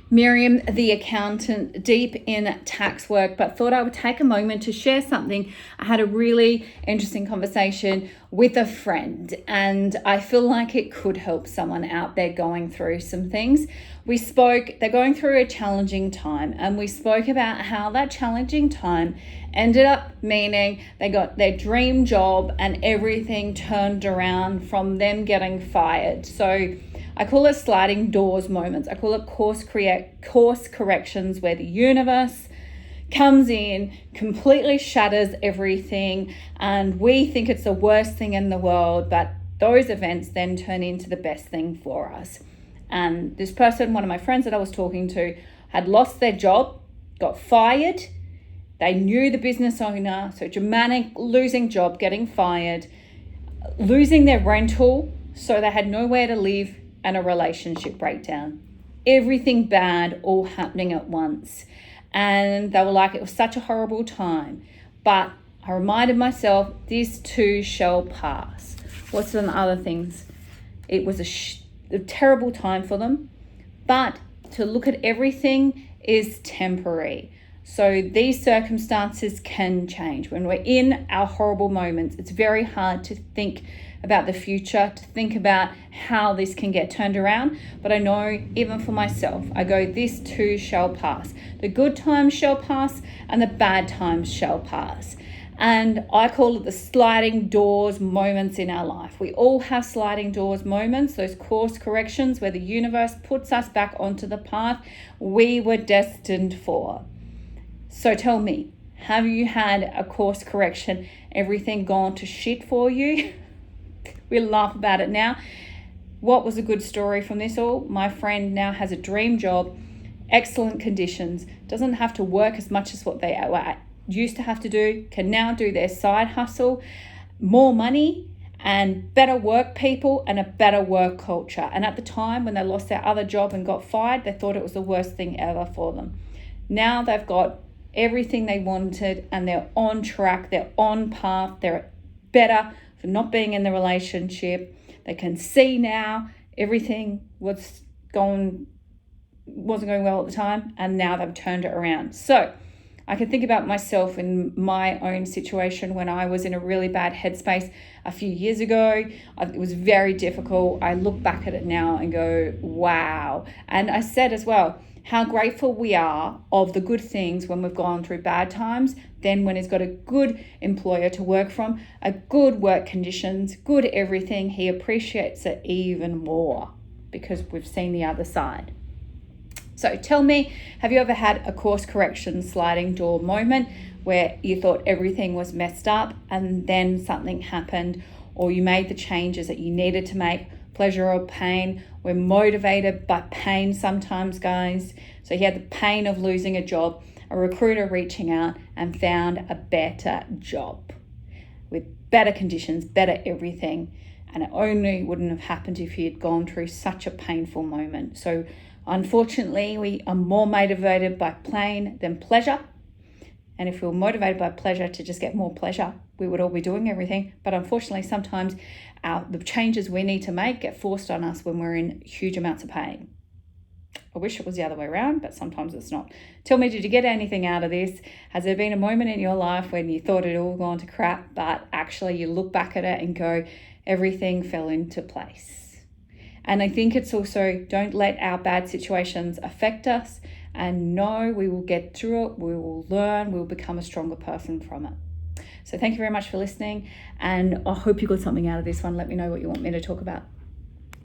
Miriam, the accountant, deep in tax work, but thought I would take a moment to share something. I had a really interesting conversation with a friend, and I feel like it could help someone out there going through some things. They're going through a challenging time, and we spoke about how that challenging time ended up meaning they got their dream job and everything turned around from them getting fired. So I call it sliding doors moments. I call it course corrections, where the universe comes in, completely shatters everything, and we think it's the worst thing in the world, but those events then turn into the best thing for us. And this person, one of my friends that I was talking to, had lost their job, got fired. They knew the business owner, so dramatic losing job, getting fired, losing their rental, so they had nowhere to live, and a relationship breakdown. Everything bad all happening at once. And they were like, it was such a horrible time. But I reminded myself, this too shall pass. What's some other things? It was a terrible time for them, but to look at everything is temporary. So these circumstances can change. When we're in our horrible moments, it's very hard to think about the future, to think about how this can get turned around. But I know, even for myself, I go, this too shall pass. The good times shall pass and the bad times shall pass. And I call it the sliding doors moments in our life. We all have sliding doors moments, those course corrections where the universe puts us back onto the path we were destined for. So tell me, have you had a course correction, everything gone to shit for you? We laugh about it now. What was a good story from this all? My friend now has a dream job, excellent conditions, doesn't have to work as much as what they used to have to do, can now do their side hustle, more money and better work people and a better work culture. And at the time when they lost their other job and got fired, they thought it was the worst thing ever for them. Now they've got everything they wanted and they're on track, they're on path, they're better for not being in the relationship. They can see now everything wasn't going well at the time, and now they've turned it around. So I can think about myself in my own situation when I was in a really bad headspace a few years ago. It was very difficult. I look back at it now and go, wow. And I said as well, how grateful we are of the good things when we've gone through bad times. Then when he's got a good employer to work from, a good work conditions, good everything, he appreciates it even more because we've seen the other side. So tell me, have you ever had a course correction sliding door moment where you thought everything was messed up and then something happened, or you made the changes that you needed to make? Pleasure or pain? We're motivated by pain sometimes, guys. So he had the pain of losing a job, a recruiter reaching out and found a better job with better conditions, better everything. And it only wouldn't have happened if he had gone through such a painful moment. So unfortunately, we are more motivated by pain than pleasure. And if we were motivated by pleasure to just get more pleasure, we would all be doing everything. But unfortunately, sometimes the changes we need to make get forced on us when we're in huge amounts of pain. I wish it was the other way around, but sometimes it's not. Tell me, did you get anything out of this? Has there been a moment in your life when you thought it all gone to crap, but actually you look back at it and go, everything fell into place? And I think it's also, don't let our bad situations affect us, and know we will get through it, we will learn, we will become a stronger person from it. So thank you very much for listening, and I hope you got something out of this one. Let me know what you want me to talk about.